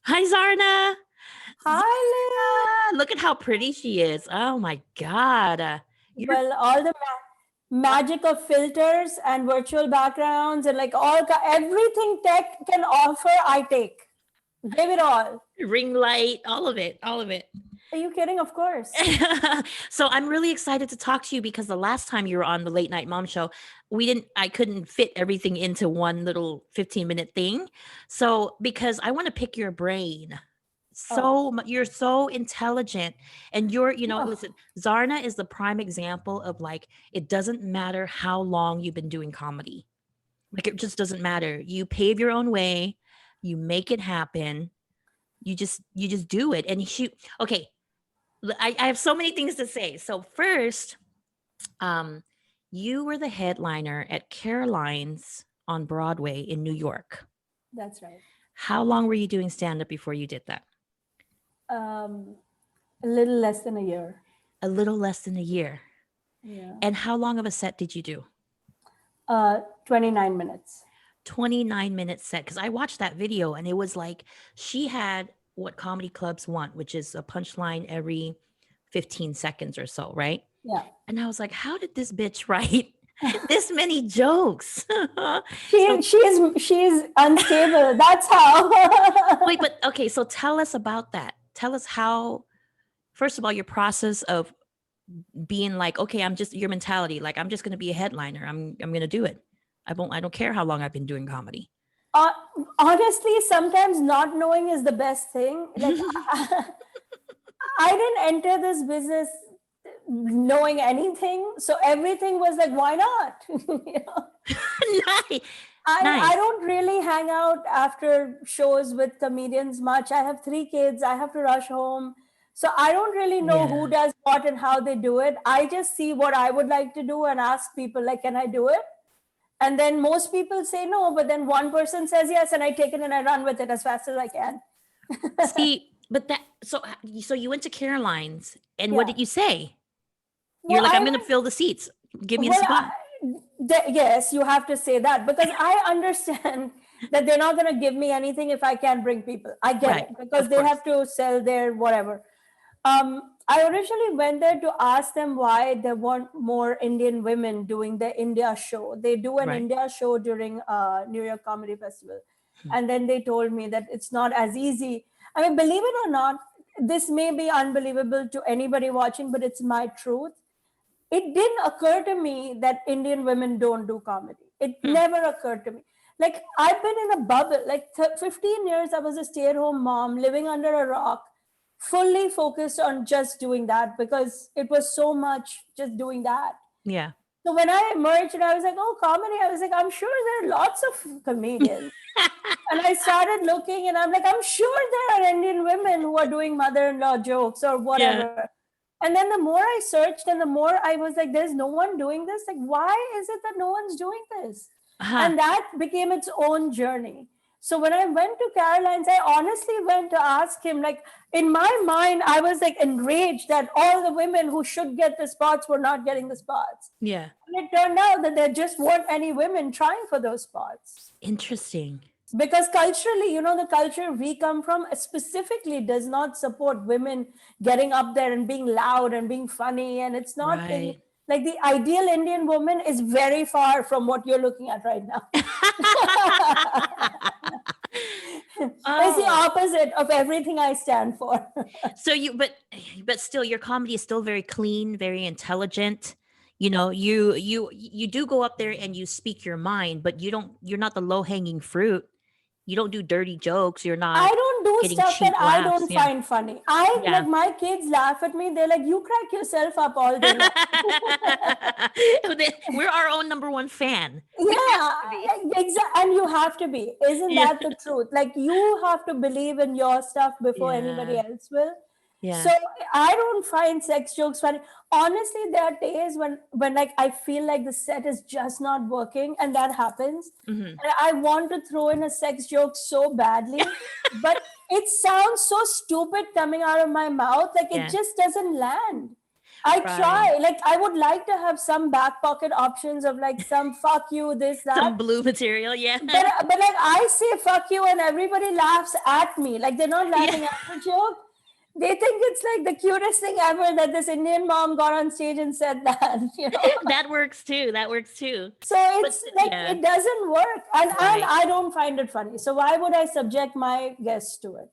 Hi, Zarna. Hi, Lynn. Look at how pretty she is. Oh my God. You're Well, all the magic of filters and virtual backgrounds and like everything tech can offer, I take. Give it all. ring light, all of it, all of it. Are you kidding? Of course. So I'm really excited to talk to you because the last time you were on the Late Night Mom Show, I couldn't fit everything into one little 15-minute thing. So because I want to pick your brain. Oh, You're so intelligent, and oh, listen, Zarna is the prime example of like, it doesn't matter how long you've been doing comedy. Like, it just doesn't matter. You pave your own way, you make it happen, you just do it. And okay, I have so many things to say. So first, um, you were the headliner at Caroline's on Broadway in New York. that's right. How long were you doing stand up before you did that? Um, a little less than a year. A little less than a year. Yeah. And how long of a set did you do? 29 minutes. 29-minute set. Because I watched that video and it was like she had what comedy clubs want, which is a punchline every 15 seconds or so, right? Yeah. And I was like, how did this bitch write this many jokes? So She's unstable. That's how. wait, but okay, so tell us about that. Tell us how, first of all, your process of being like, okay, I'm just your mentality, like I'm just gonna be a headliner. I'm gonna do it. I don't care how long I've been doing comedy. uh, Honestly, sometimes not knowing is the best thing. Like I didn't enter this business knowing anything, so everything was like, why not? Nice. I Nice. don't really hang out after shows with comedians much. I have 3 kids. I have to rush home. So I don't really know who Yeah. does what and how they do it. I just see what I would like to do and ask people, like, can I do it? And then most people say no, but then one person says yes, and I take it and I run with it as fast as I can. See, but so you went to Caroline's and what Yeah. did you say? You're Well, like, I I'm gonna went, fill the seats. Give me the well, spot. yes, you have to say that because I understand that they're not going to give me anything if I can't bring people. I get Right. it because Of they course. have to sell their whatever. I originally went there to ask them why they want more Indian women doing the India show. They do an Right. India show during New York Comedy Festival. Hmm. And then they told me that it's not as easy. I mean, believe it or not, this may be unbelievable to anybody watching, but it's my truth. It didn't occur to me that Indian women don't do comedy. It Hmm. never occurred to me. Like, I've been in a bubble. Like 15 years, I was a stay at home mom living under a rock, fully focused on just doing that because it was so much just doing that. Yeah. So when I emerged and I was like, oh, comedy, I was like, I'm sure there are lots of comedians. And I started looking and I'm like, I'm sure there are Indian women who are doing mother in law jokes or Yeah. whatever. And then the more I searched and the more I was like, there's no one doing this. Like, why is it that no one's doing this? Huh. And that became its own journey. So when I went to Caroline's, I honestly went to ask him, like, in my mind, I was like enraged that all the women who should get the spots were not getting the spots. Yeah. And it turned out that there just weren't any women trying for those spots Interesting. because culturally, the culture we come from specifically does not support women getting up there and being loud and being funny, and it's not in, Right. like, the ideal Indian woman is very far from what you're looking at right now. It's the Oh, opposite of everything I stand for. so but still your comedy is still very clean, very intelligent. You do go up there and you speak your mind, but you're not the low-hanging fruit. You don't do dirty jokes. You're I not don't do getting stuff that cheap I laughs. don't Yeah. find funny. I Yeah. like, my kids laugh at me. They're like, you crack yourself up all day long. We're our own number one fan. Yeah, be. exactly. And you have to be. Isn't Yeah. that the truth? Like, you have to believe in your stuff before anybody Yeah. else will. Yeah. So I don't find sex jokes funny. Honestly, there are days when like I feel like the set is just not working, and that happens. Hmm. And I want to throw in a sex joke so badly, but it sounds so stupid coming out of my mouth. Like, it Yeah. just doesn't land. I Right. try. Like, I would like to have some back pocket options of like some fuck you, this, that. Some blue material. Yeah. But like I say fuck you and everybody laughs at me. Like they're not Yeah. laughing at the joke. They think it's like the cutest thing ever that this Indian mom got on stage and said that, you know. That works too. That works too. So But it's like yeah. it doesn't work. And Right. I don't find it funny. So why would I subject my guests to it?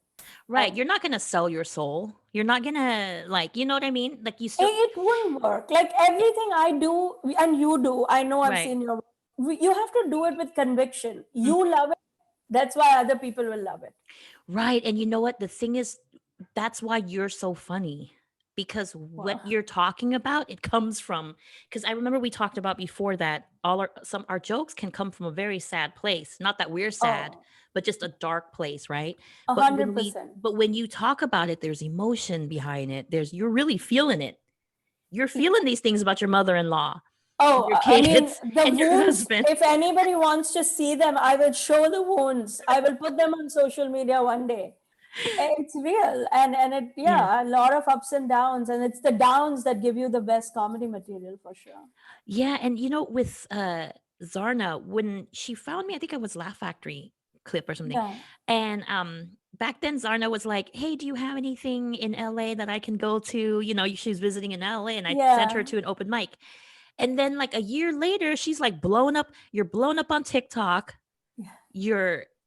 Right. You're not going to sell your soul. You're not going to, like, you know what I mean? Like, you still, It wouldn't work. Like everything I do and you do, I know I've right. seen your you have to do it with conviction. Mm. You love it. That's why other people will love it. Right. And you know what? The thing is, that's why you're so funny, because what Wow. you're talking about, it comes from, because I remember we talked about before that our jokes can come from a very sad place. Not that we're sad, Oh, but just a dark place, right? But when we 100%. but when you talk about it, there's emotion behind it. You're really feeling it. You're feeling these things about your mother-in-law, Oh, your I mean, kids, the and your wounds, husband. if anybody wants to see them, I will show the wounds. I will put them on social media one day. It's real. And it, Yeah. yeah, a lot of ups and downs. And it's the downs that give you the best comedy material for sure. Yeah, and with Zarna, when she found me, I think it was Laugh Factory clip or something. Yeah. And back then Zarna was like, "Hey, do you have anything in LA that I can go to?" She was visiting in LA, and I sent her Yeah. to an open mic. And then like a year later, she's like blown up. You're blown up on TikTok.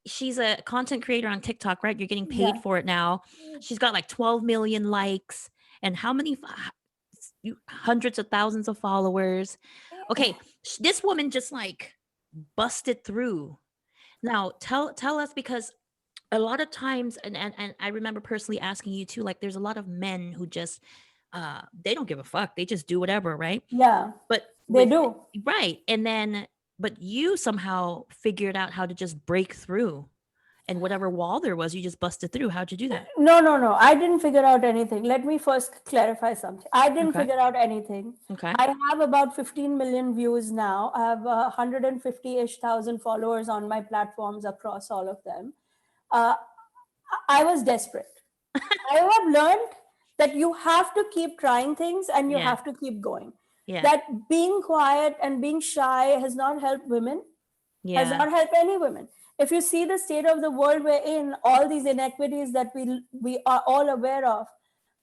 She's a content creator on TikTok, right? You're getting paid Yeah. for it now. She's got like 12 million likes, and how many hundreds of thousands of followers. Okay, this woman just like busted through. Now tell us, because a lot of times, and I remember personally asking you too, like there's a lot of men who just they don't give a fuck. They just do whatever, right? Yeah. But They with do. right, and then but you somehow figured out how to just break through, and whatever wall there was, you just busted through. How'd you do that? No, no, no. I didn't figure out anything. Let me first clarify something. I didn't Okay. figure out anything. Okay. I have about 15 million views now. I have 150-ish thousand followers on my platforms across all of them. Uh, I was desperate. I have learned that you have to keep trying things and you Yeah. have to keep going. Yeah. That being quiet and being shy has not helped women, has Yeah. not helped any women. If you see the state of the world we're in, all these inequities that we are all aware of,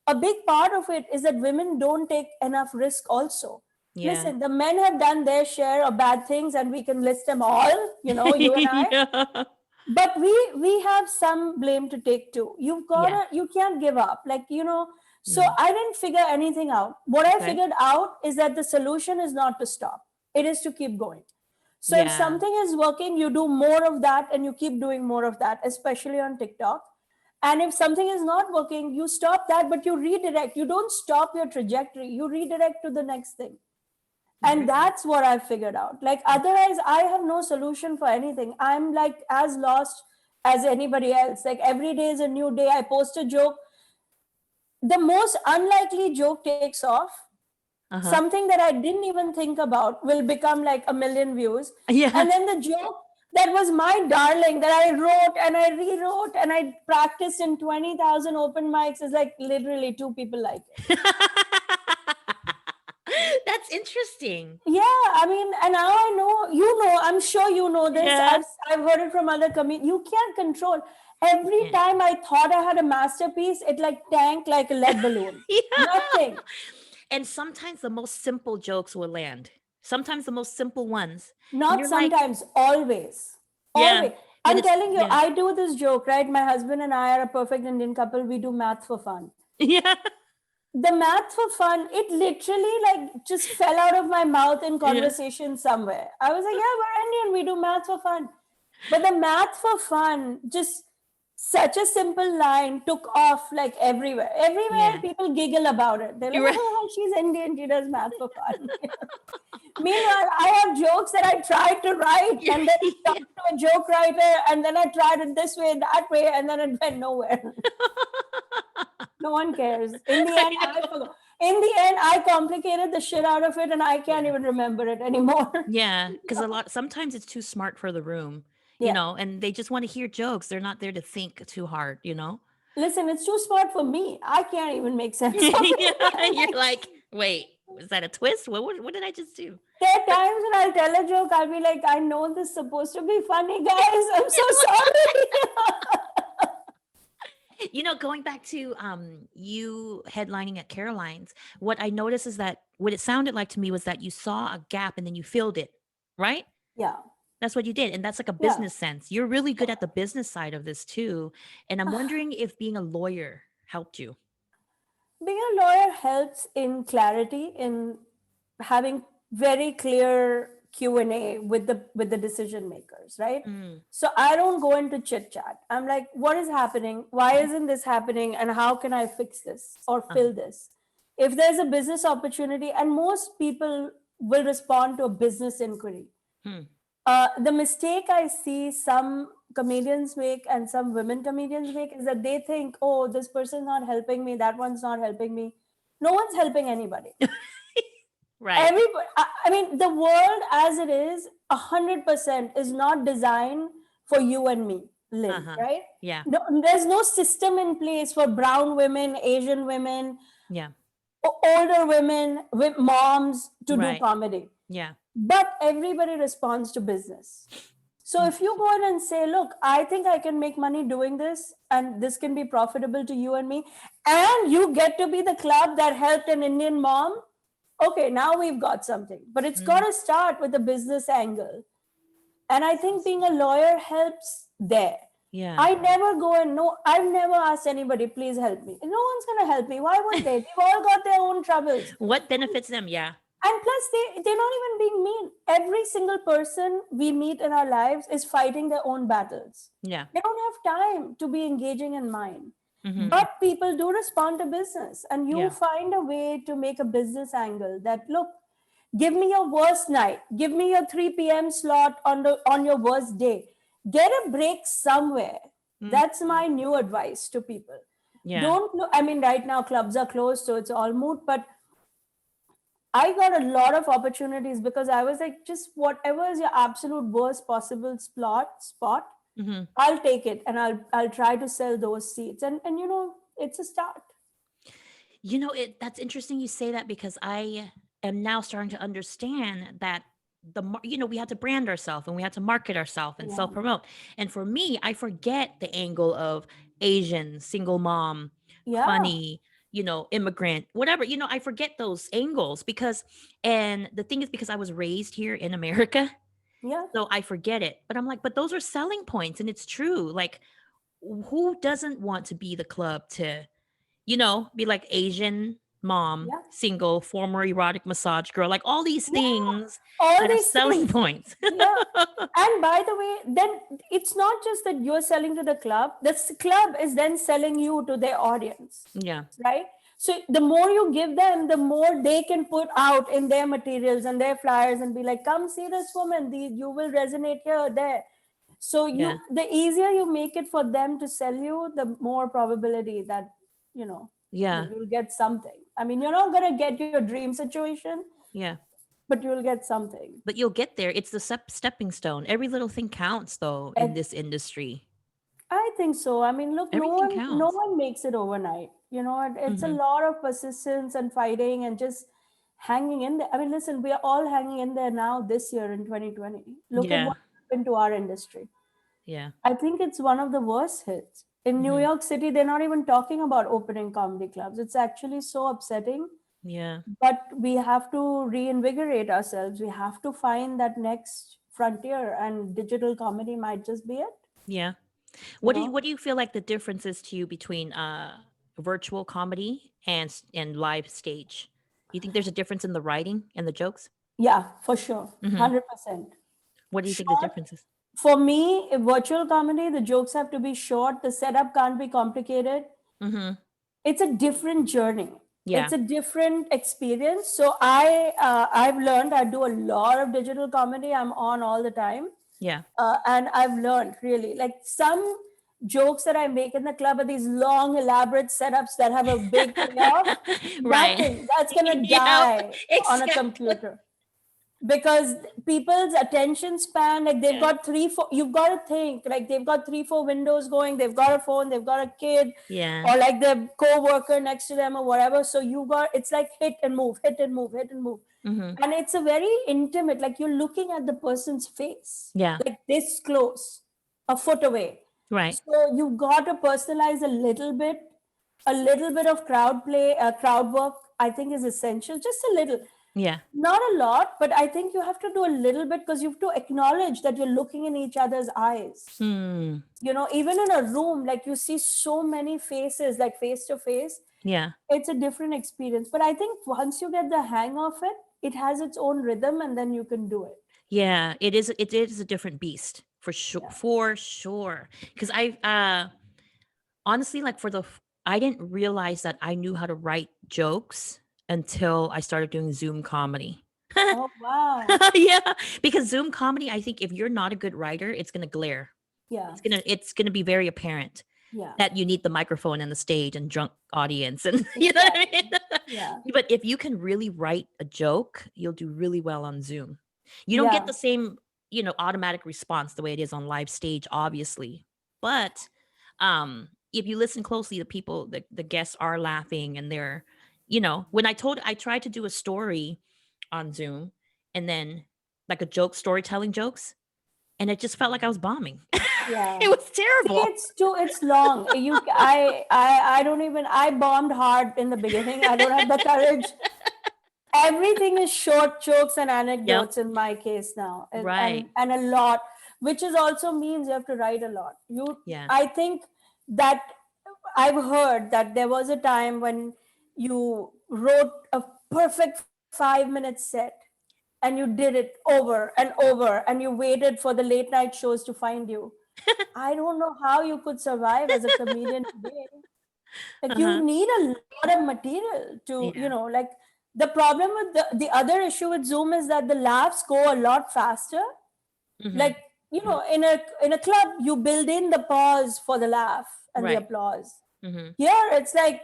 a big part of it is that women don't take enough risk also. Yeah. Listen, the men have done their share of bad things and we can list them all, you and I. Yeah. But we have some blame to take too. You can't give up. So No. I didn't figure anything out. What I Okay. figured out is that the solution is not to stop. It is to keep going. So if Yeah. something is working, you do more of that and you keep doing more of that, especially on TikTok. And if something is not working, you stop that, but you redirect. You don't stop your trajectory, you redirect to the next thing. And that's what I've figured out. Like, otherwise, I have no solution for anything. I'm like as lost as anybody else. Like, every day is a new day. I post a joke. The most unlikely joke takes off. Something that I didn't even think about will become like 1 million views. Yeah. And then the joke that was my darling, that I wrote and I rewrote and I practiced in 20,000 open mics, is like literally 2 people like it. That's interesting. Yeah, I mean, and now I know, I'm sure you know this. Yeah. I've heard it from other comedians. You can't control. Every time I thought I had a masterpiece, it like tanked like a lead balloon. Yeah. Nothing. And sometimes the most simple jokes will land. Sometimes the most simple ones. Not sometimes, always. Yeah. Always. I'm telling you, I do this joke, right? My husband and I are a perfect Indian couple. We do math for fun. Yeah. The math for fun, it literally like just fell out of my mouth in conversation somewhere. I was like, yeah, we're Indian, we do math for fun. But the math for fun, just such a simple line, took off like everywhere. Everywhere people giggle about it. They're like, oh, she's Indian, she does math for fun. Meanwhile, I have jokes that I tried to write and then talked to a joke writer, and then I tried it this way, that way, and then it went nowhere. No one cares. In the end, I forgot. In the end, I complicated the shit out of it, and I can't even remember it anymore. Yeah, because sometimes it's too smart for the room, and they just want to hear jokes. They're not there to think too hard. Listen, it's too smart for me. I can't even make sense of it. You're like, Wait, was that a twist? What did I just do? There are times when I'll tell a joke, I'll be like, I know this is supposed to be funny, guys. I'm so sorry. Going back to you headlining at Caroline's, what I noticed is that what it sounded like to me was that you saw a gap and then you filled it, right? Yeah. That's what you did. And that's like a Yeah. business sense. You're really good at the business side of this too. And I'm wondering if being a lawyer helped you. Being a lawyer helps in clarity, in having very clear Q&A with the decision makers, right? Mm, So I don't go into chit chat. I'm like, what is happening? Why isn't this happening? And how can I fix this or fill this? If there's a business opportunity, and most people will respond to a business inquiry. hmm, The mistake I see some comedians make and some women comedians make is that they think, oh, this person's not helping me, that one's not helping me. No one's helping anybody. right. Everybody, I mean, the world as it is, 100% is not designed for you and me, Lynn, Uh-huh. right? Yeah. No, there's no system in place for brown women, Asian women, Yeah. older women, with moms to do Right. comedy. Yeah. But everybody responds to business. So if you go in and say, look, I think I can make money doing this, and this can be profitable to you and me, and you get to be the club that helped an Indian mom, okay, now we've got something. But it's got to start with the business angle. And I think being a lawyer helps there. Yeah. I never go and no, I've never asked anybody, please help me. No one's going to help me. Why would they? They've all got their own troubles. What benefits them? Yeah. And plus, they're not even being mean. Every single person we meet in our lives is fighting their own battles. Yeah. They don't have time to be engaging in mine. Mhm. But people do respond to business, and you Yeah. find a way to make a business angle that, look, give me your worst night, give me your 3 p.m. slot on your worst day. Get a break somewhere. That's my new advice to people. Yeah. Don't look, I mean, right now clubs are closed, so it's all moot, but I got a lot of opportunities because I was like, just whatever is your absolute worst possible spot, Mhm. I'll take it, and I'll try to sell those seats. And it's a start. That's interesting you say that, because I am now starting to understand that we had to brand ourselves and we had to market ourselves and Yeah. self promote. And for me, I forget the angle of Asian, single mom, Yeah. funny, immigrant, whatever. I forget those angles and the thing is, because I was raised here in America, Yeah. so I forget it. But I'm like, but those are selling points, and it's true. Like, who doesn't want to be the club to be like Asian mom, Yeah. single, former erotic massage girl, like all these Yeah. things All that are these selling things. points. Yeah. And by the way, then it's not just that you're selling to the club. The club is then selling you to their audience. Yeah. Right? So the more you give them, the more they can put out in their materials and their flyers and be like, come see this woman. You will resonate here or there. So Yeah. the easier you make it for them to sell you, the more probability that, Yeah. that you'll get something. I mean, you're not going to get your dream situation, Yeah. but you'll get something. But you'll get there. It's the stepping stone. Every little thing counts, though, in this industry. I think so. I mean, look, Everything no counts. one makes it overnight. It's a lot of persistence and fighting and just hanging in there. I mean, listen, we are all hanging in there now this year in 2020. Look at Yeah. what happened to our industry. Yeah. I think it's one of the worst hits. In New York City, they're not even talking about opening comedy clubs. It's actually so upsetting. Yeah. But we have to reinvigorate ourselves. We have to find that next frontier, and digital comedy might just be it. Yeah. What do you feel like the difference is to you between virtual comedy and live stage? Do you think there's a difference in the writing and the jokes? Yeah, for sure. 100%. What do you think the difference is? For me, in virtual comedy, the jokes have to be short. The setup can't be complicated. It's a different journey. Yeah. It's a different experience. So I've learned, I do a lot of digital comedy. I'm on all the time. Yeah. And I've learned, really, like, some jokes that I make in the club are these long, elaborate setups that have a big payoff. Right. Nothing. That's going to Yeah, die on a exactly. computer. because people's attention span, like they've Yeah. got 3 4, you've got to think like they've got 3 4 windows going, they've got a phone, they've got a kid, Yeah. or like their co-worker next to them or whatever. So you got, it's like hit and move, hit and move, hit and move. Mm-hmm. And it's a very intimate, like you're looking at the person's face, Yeah. like this close, a foot away. Right. So you've got to personalize a little bit of crowd play, crowd work, I think is essential, just a little. Yeah. Not a lot, but I think you have to do a little bit, because you have to acknowledge that you're looking in each other's eyes. Hmm. Even in a room, like you see so many faces, like face to face, Yeah. it's a different experience. But I think once you get the hang of it, it has its own rhythm, and then you can do it. Yeah. It is a different beast for sure. Yeah. For sure. Because honestly, like I didn't realize that I knew how to write jokes until I started doing Zoom comedy. Oh, wow. Yeah, because Zoom comedy, I think if you're not a good writer, it's gonna glare. Yeah. It's gonna be very apparent Yeah. that you need the microphone and the stage and drunk audience, and you know what I mean. Yeah. But if you can really write a joke, you'll do really well on Zoom. You don't get the same, automatic response the way it is on live stage, obviously. But if you listen closely, the guests are laughing, and they're, when I tried to do a story on Zoom, and then like a joke, storytelling jokes, and it just felt like I was bombing. Yeah. It was terrible. It's long. I don't even, I bombed hard in the beginning. I don't have the courage. Everything is short jokes and anecdotes in my case now. Right. And a lot, which is also means you have to write a lot. I think that I've heard that there was a time when you wrote a perfect 5 minute set, and you did it over and over, and you waited for the late night shows to find you. I don't know how you could survive as a comedian today. Like you need a lot of material to, like the problem with the other issue with Zoom is that the laughs go a lot faster. Mhm. Like, in a club, you build in the pause for the laugh and the applause. Mhm. Here, it's like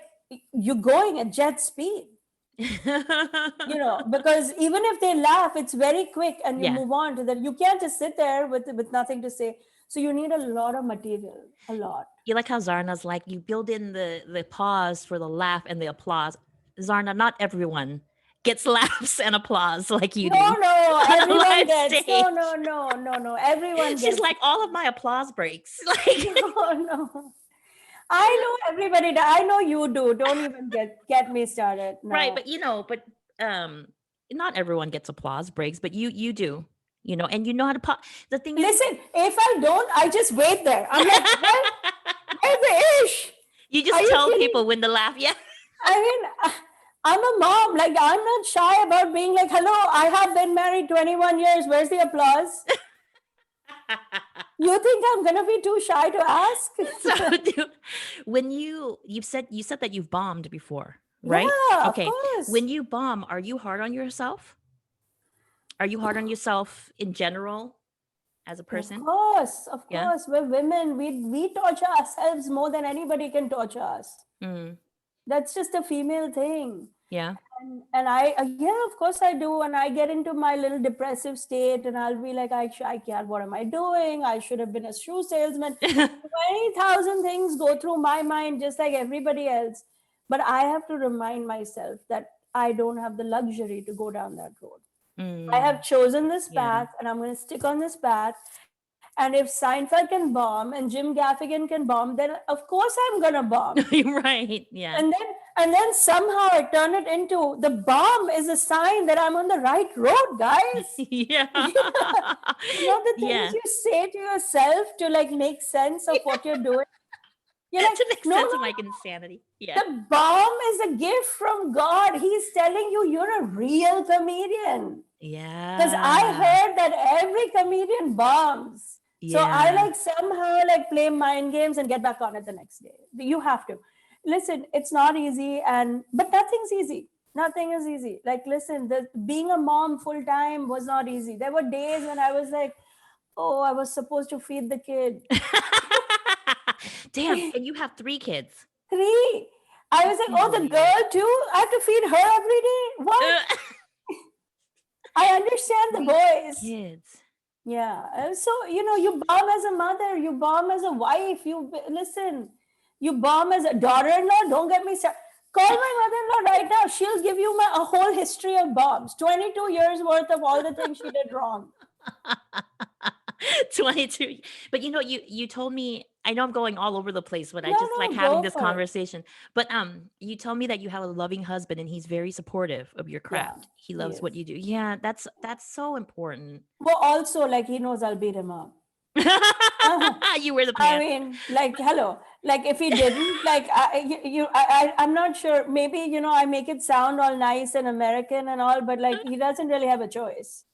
you're going at jet speed. Because even if they laugh, it's very quick, and you move on to that. You can't just sit there with nothing to say. So you need a lot of material, a lot. You like how Zarna's like, you build in the pause for the laugh and the applause. Zarna, not everyone gets laughs and applause like you do. No, everyone gets. stage. No. Everyone gets. She's like, all of my applause breaks. Like, no. I know everybody. I know you do. Don't even get me started. No. Right, but not everyone gets applause breaks, but you do. And you know how to the thing is, listen, if I don't, I just wait there. I'm like, where's the ish? You just tell people when to laugh. Yeah. I mean, I'm a mom. Like, I'm not shy about being like, hello, I have been married 21 years. Where's the applause? You think I'm gonna be too shy to ask? So, when you said that you've bombed before, right? Yeah, okay. Of course. When you bomb, are you hard on yourself? Are you hard on yourself in general as a person? Of course. We're women. We torture ourselves more than anybody can torture us. Mm. That's just a female thing. Yeah. And I of course I do. And I get into my little depressive state, and I'll be like, I can't, what am I doing? I should have been a shoe salesman. 20,000 things go through my mind, just like everybody else. But I have to remind myself that I don't have the luxury to go down that road. I have chosen this path, and I'm going to stick on this path. And if Seinfeld can bomb and Jim Gaffigan can bomb, then of course I'm going to bomb. Right. Yeah. And then somehow I turn it into the bomb is a sign that I'm on the right road, guys. Yeah. The things you say to yourself to like make sense of what you're doing. You're like, to make sense of my insanity. Yeah. The bomb is a gift from God. He's telling you you're a real comedian. Yeah. Because I heard that every comedian bombs. Yeah. So I like somehow like play mind games and get back on it the next day. You have to. Listen, it's not easy, but nothing's easy. Nothing is easy. Like, listen, being a mom full time was not easy. There were days when I was like, oh, I was supposed to feed the kid. Damn, and you have 3 kids. 3. I was like, oh, the girl too? I have to feed her every day? What? I understand the 3 boys. kids. Yeah. So, you bomb as a mother, you bomb as a wife, listen, you bomb as a daughter-in-law. Don't get me started. Call my mother-in-law right now. She'll give you a whole history of bombs, 22 years worth of all the things she did wrong. 22. But you told me, I know I'm going all over the place, but I No, just like no, having go this for it. conversation. But you told me that you have a loving husband and he's very supportive of your Yeah, craft. He he loves what is. you do. Yeah, that's so important. Well, also, like, he knows I'll beat him up. You wear the I pants. mean, like, hello. Like, if he didn't, like, I'm not sure. Maybe, I make it sound all nice and American and all, but like, he doesn't really have a choice.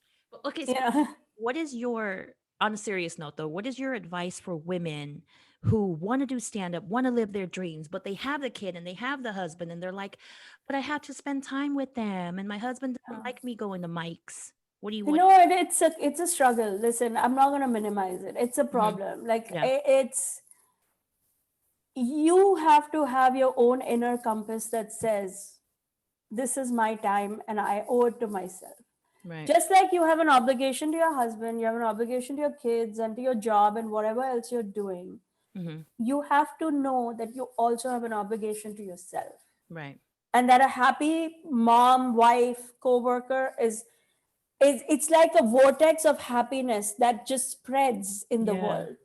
Okay, so Yeah. what is your, on a serious note though, what is your advice for women who want to do stand up, want to live their dreams, but they have the kid and they have the husband and they're like, but I have to spend time with them and my husband doesn't like me going to mics. What do you want? It's a struggle. Listen, I'm not gonna minimize it. It's a Mhm. problem. Like, Yeah. it's you have to have your own inner compass that says, this is my time and I owe it to myself. Right. Just like you have an obligation to your husband, you have an obligation to your kids and to your job and whatever else you're doing, Hmm. you have to know that you also have an obligation to yourself. Right. And that a happy mom, wife, co-worker is it's like a vortex of happiness that just spreads in the Yeah. world.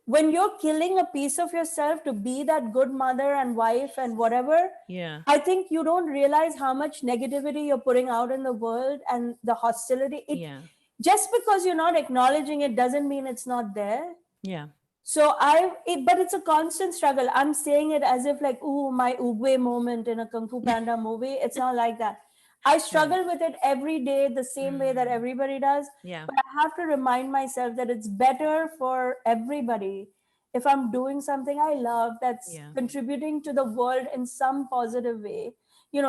When you're killing a piece of yourself to be that good mother and wife and whatever, Yeah. I think you don't realize how much negativity you're putting out in the world and the hostility. It Yeah. just because you're not acknowledging it doesn't mean it's not there. Yeah. So but it's a constant struggle. I'm saying it as if like, ooh, my Oogway moment in a Kung Fu Panda movie. It's not like that. I Right. struggle with it every day, the same way that Mm. everybody does. Yeah. But I have to remind myself that it's better for everybody if I'm doing something I love that's Yeah. contributing to the world in some positive way.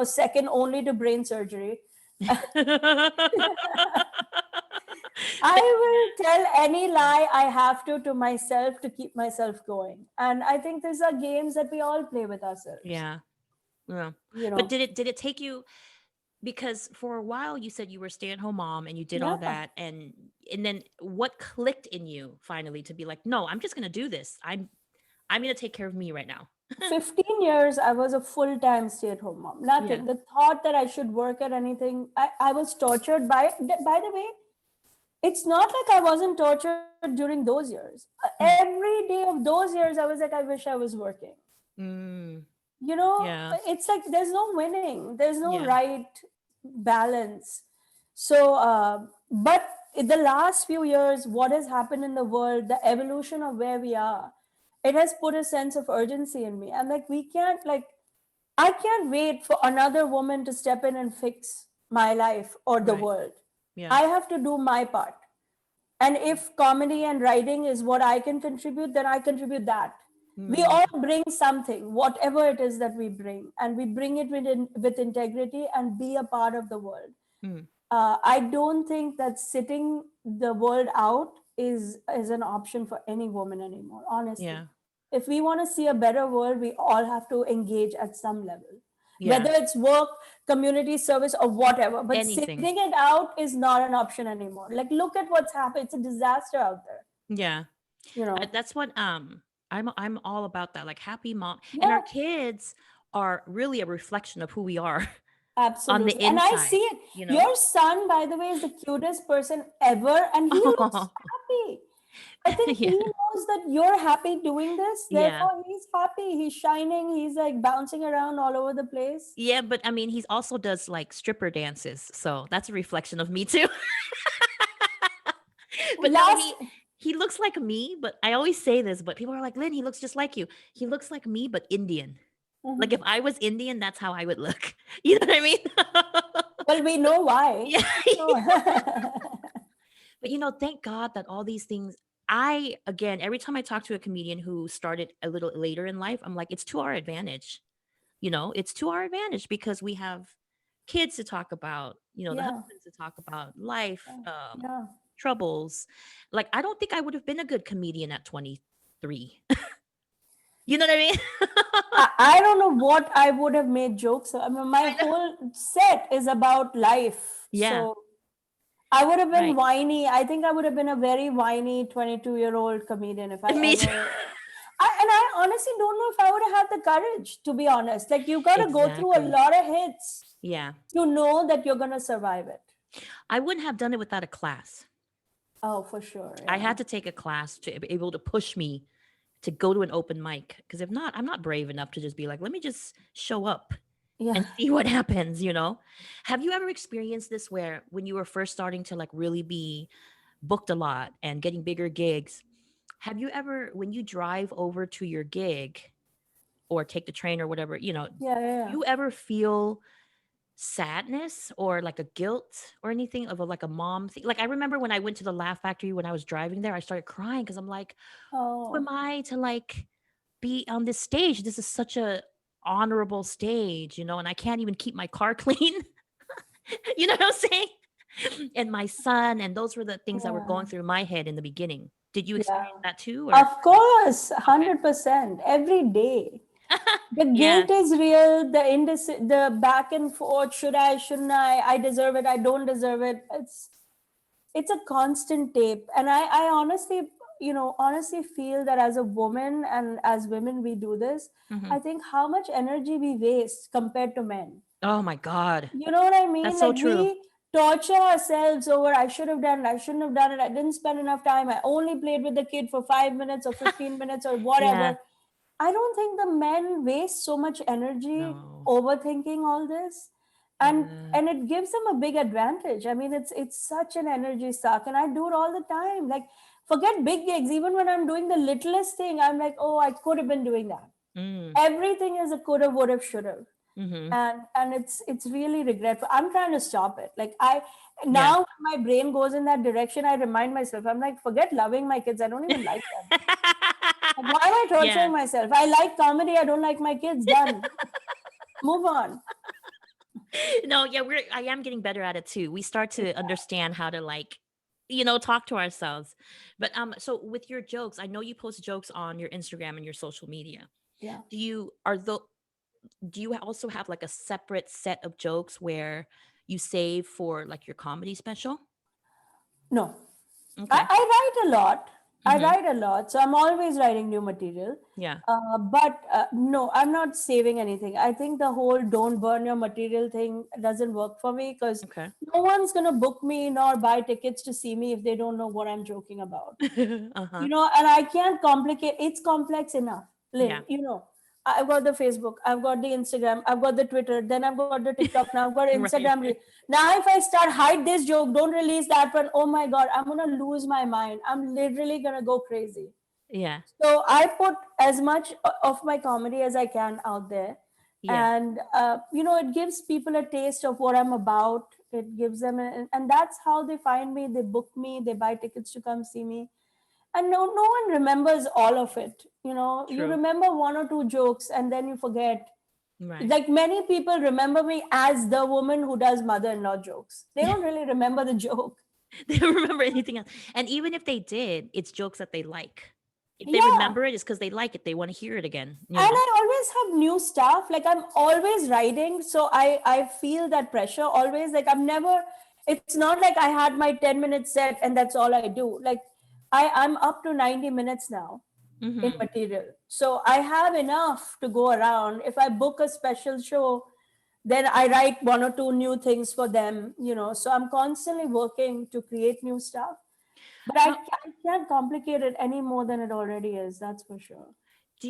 Second only to brain surgery. I But will tell any lie I have to myself to keep myself going. And I think these are games that we all play with ourselves. yeah. Yeah. You But know, did it take you, because for a while you said you were stay-at-home mom and you did all yeah. that, and then what clicked in you finally to be like, no, I'm just gonna do this. I'm gonna take care of me right now. 15 years, I was a full time stay at home mom. Yeah. Nothing. The thought that I should work at anything, I was tortured by it. By the way, it's not like I wasn't tortured during those years. Mm. Every day of those years, I was like, I wish I was working. Mm. you know Yeah. it's like there's no winning, there's no Yeah. right balance. But in the last few years, what has happened in the world, the evolution of where we are, it has put a sense of urgency in me. I'm like, I can't wait for another woman to step in and fix my life or the Right. world. Yeah. I have to do my part. And if comedy and writing is what I can contribute, then I contribute that. We Mm. all bring something, whatever it is that we bring, and we bring it with integrity and be a part of the world. Mm. I don't think that sitting the world out is an option for any woman anymore, honestly. Yeah. If we want to see a better world, we all have to engage at some level, Yeah. whether it's work, community service, or whatever. But Anything. sitting it out is not an option anymore. Like, look at what's happened. It's a disaster out there. Yeah. You know, That's what I'm all about, that like happy mom, and our yeah, kids are really a reflection of who we are on the absolutely. And I see inside, it. you know? Your son, by the way, is the cutest person ever, and he looks Oh. happy. I think he Yeah. knows that you're happy doing this. Yeah. Therefore, he's happy. He's shining. He's like bouncing around all over the place. Yeah, but I mean, he's also does like stripper dances, so that's a reflection of me too. But no, Last, he looks like me, but I always say this, but people are like, "Lynn, he looks just like you." He looks like me, but Indian. Like if Mhm. I was Indian, that's how I would look. You know what I mean? Well, we know why. Yeah. So, But thank God that all these things, I again, every time I talk to a comedian who started a little later in life, I'm like, it's to our advantage. It's to our advantage because we have kids to talk about, the yeah, husbands to talk about, life, yeah, yeah. troubles. Like, I don't think I would have been a good comedian at 23. You know what I mean? I don't know what I would have made jokes. I mean, my I know. whole set is about life. Yeah. So I would have been Right. whiny. I think I would have been a very whiny 22-year-old comedian if I Me too. ever. And I honestly don't know if I would have had the courage, to be honest. Like, you got to go through a Exactly. lot of hits Yeah. to know that you're going to survive it. I wouldn't have done it without a class. Oh, for sure. I Yeah. had to take a class to be able to push me to go to an open mic. Because if not, I'm not brave enough to just be like, let me just show up Yeah. and see what happens, you know? Have you ever experienced this where when you were first starting to like really be booked a lot and getting bigger gigs, have you ever, when you drive over to your gig or take the train or whatever, you know, Yeah. Yeah. do Yeah. you ever feel sadness or like a guilt or anything of a, like a mom thing? Like I remember when I went to the Laugh Factory when I was driving there, I started crying because I'm like, who am Oh, I to like be on this stage? This is such a honorable stage, you know, and I can't even keep my car clean. You know what I'm saying? And my son, and those were the things that were yeah. going through my head in the beginning. Did you Yeah. experience that too, or Of course, okay? 100%. Every day. The Yeah. guilt is real. The back and forth. Should I? Shouldn't I? I deserve it. I don't deserve it. It's a constant tape, and I honestly, honestly feel that as a woman and as women we do this. Hmm. I think how much energy we waste compared to men. Oh my God. You know what I That's mean? so Like, true. we torture ourselves over, I should have done it, I shouldn't have done it, I didn't spend enough time, I only played with the kid for 5 minutes or 15 minutes or Yeah. whatever. I don't think the men waste so much energy No. overthinking all this. And Yeah. and it gives them a big advantage. I mean, it's such an energy suck. And I do it all the time. Like, forget big gigs. Even when I'm doing the littlest thing, I'm like, oh, I could have been doing that. Mm. Everything is a could have, would have, should have. Mm-hmm. And it's really regretful. I'm trying to stop it. Like, I Yeah. now when my brain goes in that direction, I remind myself, I'm like, forget loving my kids. I don't even like them. Like, why am I Yeah. torturing myself? I like comedy. I don't like my kids. Done. Move on. No, yeah, I am getting better at it too. We start to understand how to like, you know, talk to ourselves. But so with your jokes, I know you post jokes on your Instagram and your social media. Yeah. Do you are the do you also have like a separate set of jokes where you save for like your comedy special? No. Okay. I write a lot. I Mm-hmm. write a lot. So I'm always writing new material. Yeah. But no, I'm not saving anything. I think the whole don't burn your material thing doesn't work for me, because Okay. no one's going to book me nor buy tickets to see me if they don't know what I'm joking about. Uh-huh. And I can't complicate. It's complex enough, Yeah. Lynn. I've got the Facebook, I've got the Instagram, I've got the Twitter, then I've got the TikTok, now I've got Right. Instagram. Now if I start hide this joke, don't release that one, oh my god, I'm gonna lose my mind. I'm literally gonna go crazy. Yeah. So I put as much of my comedy as I can out there. Yeah. And it gives people a taste of what I'm about. It gives them and that's how they find me, they book me, they buy tickets to come see me. And no one remembers all of it. You True. remember one or two jokes and then you forget. Right. Like, many people remember me as the woman who does mother-in-law jokes. They don't really remember the joke. They don't remember anything else. And even if they did, it's jokes that they like. If they Yeah. remember it, it's because they like it. They want to hear it again, you And know? I always have new stuff. Like, I'm always writing, so I feel that pressure always. Like, I'm never. It's not like I had my 10-minute set and that's all I do. Like, I'm up to 90 minutes now in Mm-hmm. material, so I have enough to go around. If I book a special show, then I write one or two new things for them. So I'm constantly working to create new stuff. But I, How I can't complicate it any more than it already is. That's for sure.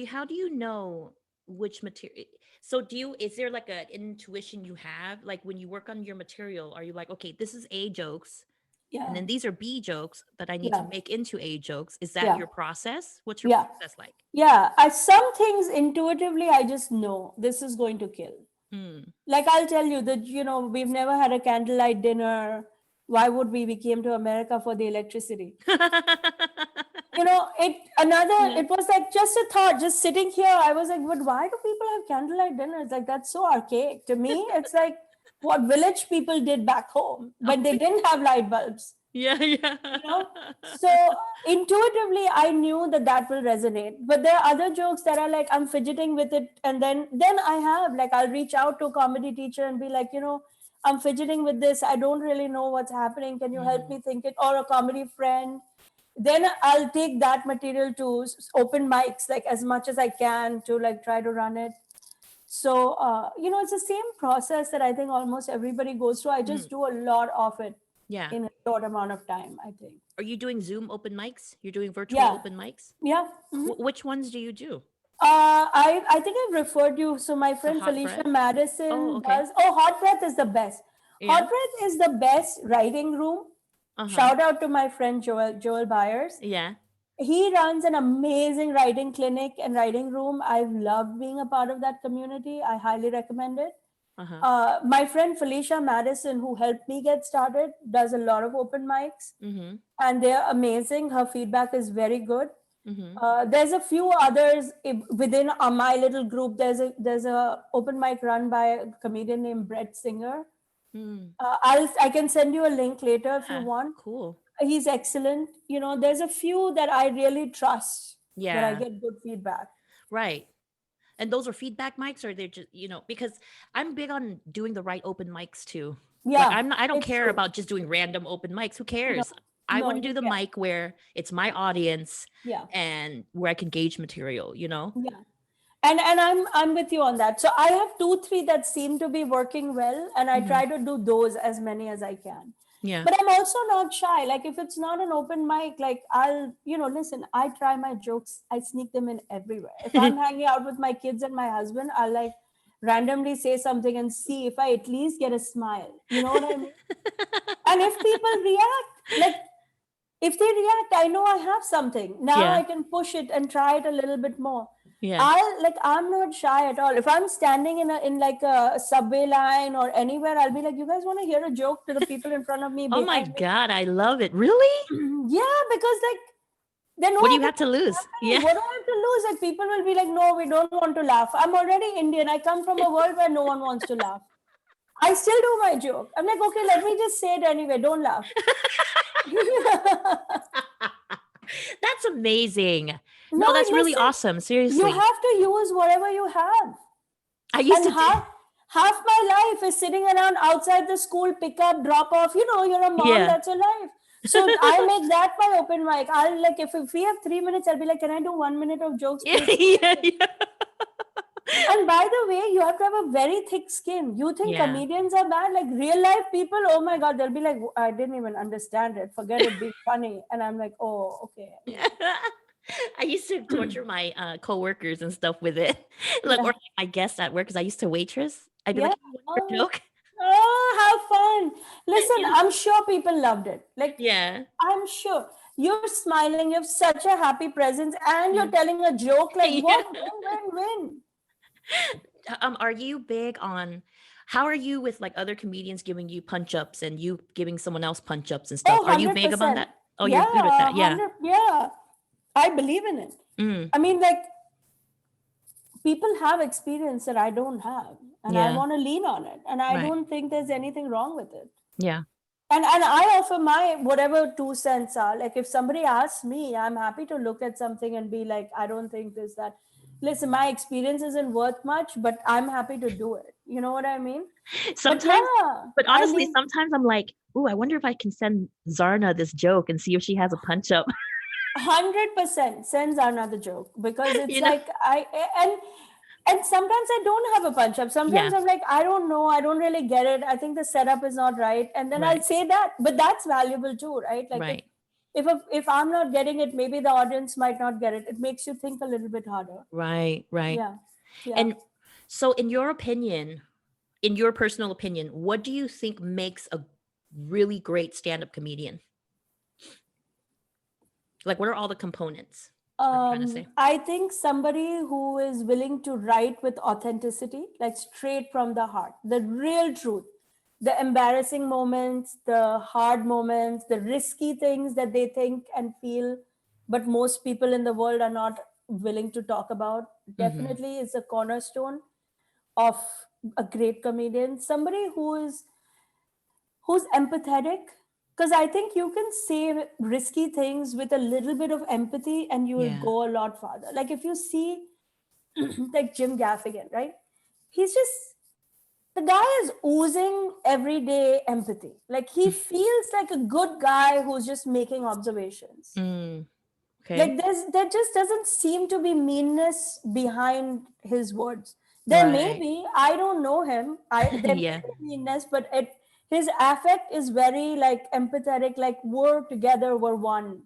how do you know which material? So is there like an intuition you have? Like when you work on your material, are you like, okay, this is A jokes, and Yeah. then these are B jokes that I need to Yeah. make into A jokes? Is that Yeah. your process? What's your Yeah. process like? Yeah. Some things intuitively, I just know this is going to kill. Hmm. Like, I'll tell you that, we've never had a candlelight dinner. Why would we? We came to America for the electricity. Yeah. It was like just a thought, just sitting here. I was like, but why do people have candlelight dinners? Like, that's so archaic. To me, it's like what village people did back home when they didn't have light bulbs. Yeah, yeah. So intuitively I knew that will resonate. But there are other jokes that are like, I'm fidgeting with it, and then I have, like, I'll reach out to a comedy teacher and be like, I'm fidgeting with this, I don't really know what's happening, can you help me think it? Or a comedy friend, then I'll take that material to open mics, like as much as I can, to like try to run it. So it's the same process that I think almost everybody goes through. I just do a lot of it Yeah. in a short amount of time, I think. Are you doing Zoom open mics? You're doing virtual Yeah. open mics? Yeah. Which ones do you do? I think I've referred you. So my friend Hot Felicia Breath? Oh, Madison okay. does. Oh, Hot Breath is the best. Yeah. Hot Breath is the best writing room. Shout out to my friend Joel Byers. Yeah. He runs an amazing writing clinic and writing room. I've loved being a part of that community. I highly recommend it. My friend Felicia Madison, who helped me get started, does a lot of open mics, and they're amazing. Her feedback is very good. There's a few others within my little group. There's a open mic run by a comedian named Brett Singer. I can send you a link later if you want. Cool. He's excellent. There's a few that I really trust, that I Yeah. get good feedback. Right. And those are feedback mics, or they're just, because I'm big on doing the right open mics too. Yeah, I don't it's care true. about just doing random open mics. Who cares? No, I no, want to do you the can't. mic where it's my audience Yeah, and where I can gauge material, yeah. And I'm with you on that. So I have 2-3 that seem to be working well, and I try to do those as many as I can. Yeah. But I'm also not shy. Like if it's not an open mic, like I'll, listen, I try my jokes. I sneak them in everywhere. If I'm hanging out with my kids and my husband, I'll like randomly say something and see if I at least get a smile. You know what I mean? And if people react, like if they react, I know I have something. Now Yeah. I can push it and try it a little bit more. Yeah. I'm not shy at all. If I'm standing in like a subway line or anywhere, I'll be like, you guys want to hear a joke to the people in front of me? Oh my behind me? God, I love it. Really? Yeah, because like they know What do you have to lose? Yeah. What do I have to lose? Like people will be like, no, we don't want to laugh. I'm already Indian. I come from a world where no one wants to laugh. I still do my joke. I'm like, okay, let me just say it anyway. Don't laugh. That's amazing. No, that's really awesome. Seriously. You have to use whatever you have. I used to half my life is sitting around outside the school, pick up, drop off. You're a mom, that's your life. So I make that my open mic. I'll like, if we have 3 minutes, I'll be like, can I do 1 minute of jokes? Yeah. And by the way, you have to have a very thick skin. You think comedians are bad? Like real life people, oh my God, they'll be like, I didn't even understand it. Forget it being funny. And I'm like, oh, okay. I used to torture my coworkers and stuff with it. Look, or my guests at work, because I used to waitress. I'd be like, "What joke?" Oh, how fun. Listen, I'm sure people loved it. Like, I'm sure. You're smiling, you have such a happy presence, and you're telling a joke. Like, what? Win. Are you big on, how are you with like other comedians giving you punch ups and you giving someone else punch ups and stuff? Are you big about that? Oh, you're good with that. Yeah. Yeah. I believe in it. I mean, like, people have experience that I don't have, and I want to lean on it. And I don't think there's anything wrong with it. Yeah. And I offer my whatever 2 cents are. Like if somebody asks me, I'm happy to look at something and be like, I don't think this, that. Listen, my experience isn't worth much, but I'm happy to do it. You know what I mean? Sometimes, but honestly, sometimes I'm like, oh, I wonder if I can send Zarna this joke and see if she has a punch up. 100% send Zarna the joke, because it's like and sometimes I don't have a punch up. Sometimes I'm like, I don't know. I don't really get it. I think the setup is not right. And then I'll say that, but that's valuable too, right? Like if I'm not getting it, maybe the audience might not get it. It makes you think a little bit harder. Right. Yeah. And so in your opinion, in your personal opinion, what do you think makes a really great stand-up comedian? Like, what are all the components? I think somebody who is willing to write with authenticity, like straight from the heart, the real truth, the embarrassing moments, the hard moments, the risky things that they think and feel, but most people in the world are not willing to talk about. Definitely is a cornerstone of a great comedian. Somebody who's empathetic, because I think you can say risky things with a little bit of empathy and you will go a lot farther. Like if you see like Jim Gaffigan, right? He's just the guy is oozing everyday empathy. Like he feels like a good guy who's just making observations. Okay. Like there just doesn't seem to be meanness behind his words. There may Right. be, I don't know him. There may Yeah. be meanness, but his affect is very like empathetic, like we're together, we're one.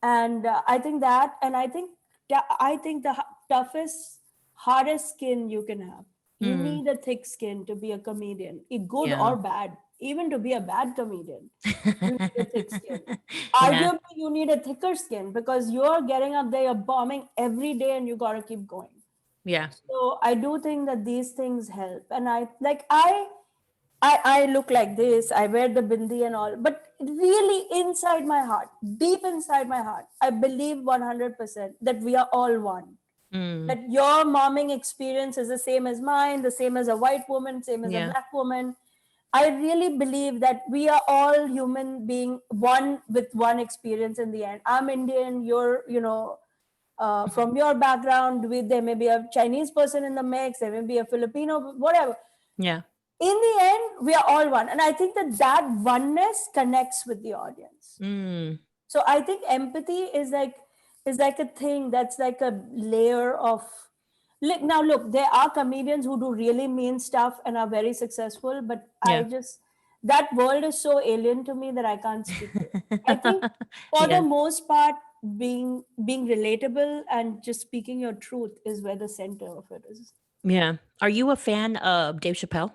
And I think that, and I think the toughest, hardest skin you can have. You Mm. need a thick skin to be a comedian, good Yeah. or bad. Even to be a bad comedian, you need a thick skin. Yeah. Arguably, you need a thicker skin because you're getting up there, you're bombing every day, and you got to keep going. Yeah. So I do think that these things help, and I look like this, I wear the bindi and all, but really inside my heart, deep inside my heart, I believe 100% that we are all one. Mm. That your momming experience is the same as mine, the same as a white woman, same as a Yeah. black woman. I really believe that we are all human being, one with one experience in the end. I'm Indian, you're, from your background, there may be a Chinese person in the mix, there may be a Filipino, whatever. Yeah. In the end, we are all one. And I think that oneness connects with the audience. Mm. So I think empathy is like a thing that's like a layer of now look, there are comedians who do really mean stuff and are very successful, but Yeah. that world is so alien to me that I can't speak to it. I think for the Yeah. most part, being relatable and just speaking your truth is where the center of it is. Yeah. Are you a fan of Dave Chappelle?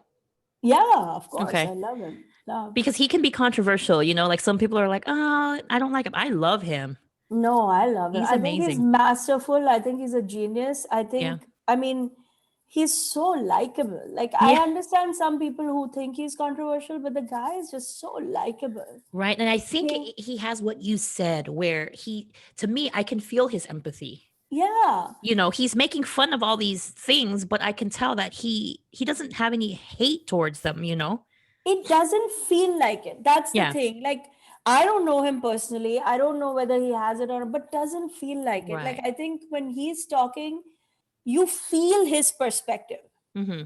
Yeah, of course. Okay. I love him. Love. Because he can be controversial, like some people are like, oh, I don't like him. I love him. No, I love him. He's I think he's amazing. masterful. I think he's a genius. Yeah. I mean, he's so likable. Like, I Yeah. understand some people who think he's controversial, but the guy is just so likable. Right. And I think He- he has what you said, where to me, I can feel his empathy. yeah. He's making fun of all these things, but I can tell that he doesn't have any hate towards them. It doesn't feel like it. That's the Yeah. thing. Like, I don't know him personally. I don't know whether he has it or not, but doesn't feel like it. Like, Right. I think when he's talking, you feel his perspective. Mm-hmm.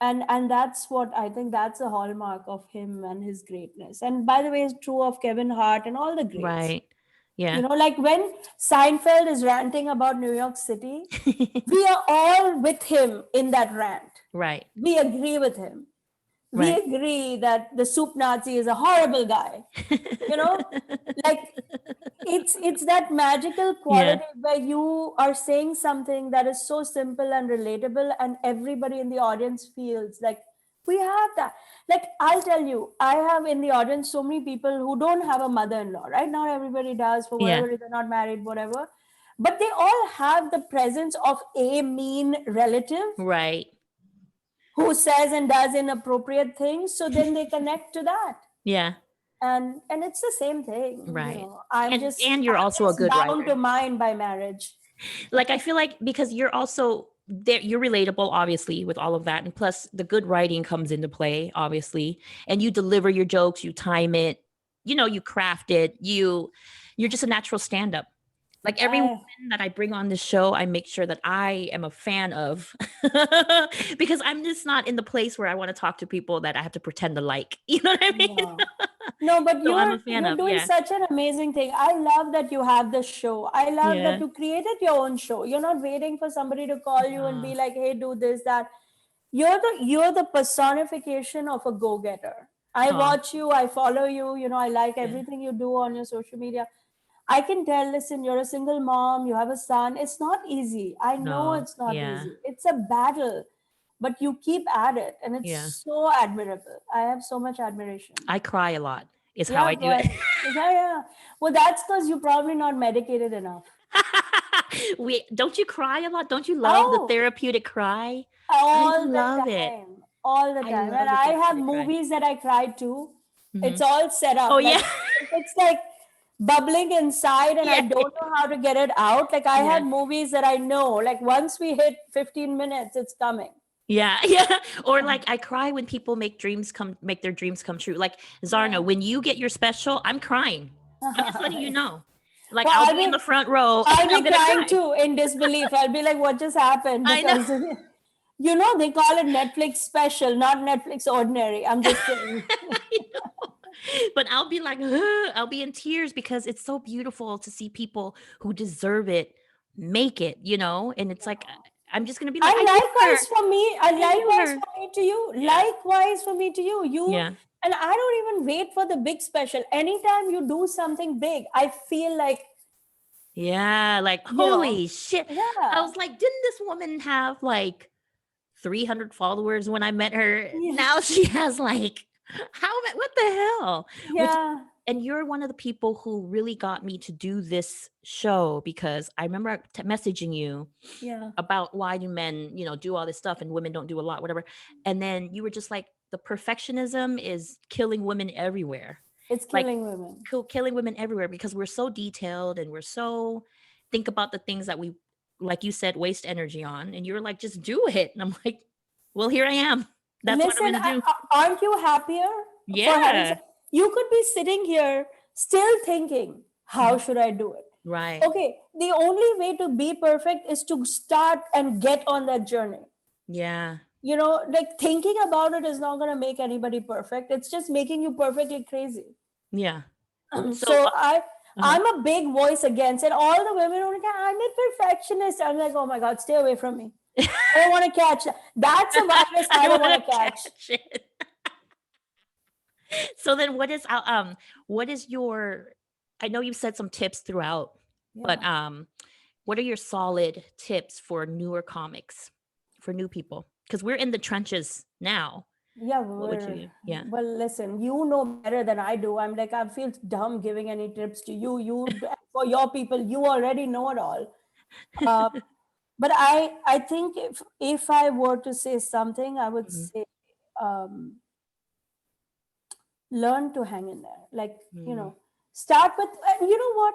And that's what I think, that's a hallmark of him and his greatness. And by the way, it's true of Kevin Hart and all the greats. Right. Yeah. Like when Seinfeld is ranting about New York City, we are all with him in that rant. Right. We agree with him. We Right. agree that the soup Nazi is a horrible guy. Like it's that magical quality where you are saying something that is so simple and relatable, and everybody in the audience feels like we have that. Like, I'll tell you, I have in the audience so many people who don't have a mother-in-law, right? Not everybody does, for whatever reason, they're not married, whatever. But they all have the presence of a mean relative Right. who says and does inappropriate things. So then they connect to that. Yeah. And it's the same thing. Right. I'm you're also a good bound writer. to mine by marriage. Like, I feel like because you're also there, you're relatable, obviously, with all of that. And plus the good writing comes into play, obviously. And you deliver your jokes, you time it, you craft it, you're just a natural stand-up. Like every woman that I bring on this show, I make sure that I am a fan of because I'm just not in the place where I want to talk to people that I have to pretend to like. You know what I mean? No, but So I'm a you're fan of, doing such an amazing thing. I love that you have this show. I love that you created your own show. You're not waiting for somebody to call you and be like, hey, do this, that. You're the personification of a go-getter. I watch you, I follow you, I like everything you do on your social media. I can tell, listen, you're a single mom, you have a son. It's not easy. I know it's not easy. It's a battle, but you keep at it. And it's so admirable. I have so much admiration. I cry a lot is how I do it. Yeah. Well, that's because you're probably not medicated enough. Don't you cry a lot? Don't you love the therapeutic cry? All I the love time. it. All the time. And I have movies that I cry to. Mm-hmm. It's all set up. Oh, yeah. It's like bubbling inside and I don't know how to get it out. Like I have movies that I know, like once we hit 15 minutes, it's coming. Yeah. Or like I cry when people make their dreams come true. Like Zarna, when you get your special, I'm crying. I'm just letting you know. Like I'll be in the front row. I'll be crying too in disbelief. I'll be like, what just happened? I know. They call it Netflix special, not Netflix ordinary. I'm just saying. I know. But I'll be like, "Ugh," I'll be in tears because it's so beautiful to see people who deserve it make it, and it's like, I'm just gonna be like, And I knew her. likewise for me, and I knew likewise her. for me to you, Yeah. likewise for me to you. Yeah. And I don't even wait for the big special. Anytime you do something big, I feel like, Yeah. Like, holy shit. I yeah, was like, didn't this woman have like 300 followers when I met her? yeah, Now she has like, what the hell? Which, yeah, and you're one of the people who really got me to do this show because I remember messaging you yeah. about why do men, do all this stuff and women don't do a lot, whatever. And then you were just like, the perfectionism is killing women everywhere. It's Like killing women. killing women everywhere because we're so detailed and we're so think about the things that we, like you said, waste energy on. And you were like, just do it. And I'm like, well, here I am. That's what I'm Listen, going to do. aren't you happier for having? Yeah. You could be sitting here still thinking, how should I do it? Right. Okay, the only way to be perfect is to start and get on that journey. Yeah. Like thinking about it is not going to make anybody perfect. It's just making you perfectly crazy. Yeah. So, So uh-huh. I'm a big voice against it. All the women are like, I'm a perfectionist. I'm like, oh my God, stay away from me. I don't want to catch that. That's a virus I don't want to catch. it. So then what is your, I know you've said some tips throughout, but what are your solid tips for newer comics, for new people? Because we're in the trenches now. Yeah, What would you? Yeah. well, listen, you know better than I do. I'm like, I feel dumb giving any tips to you. For your people, you already know it all. Uh, but I think if I were to say something, I would Mhm. say, um, learn to hang in there. Like, Mm. start with, you know what?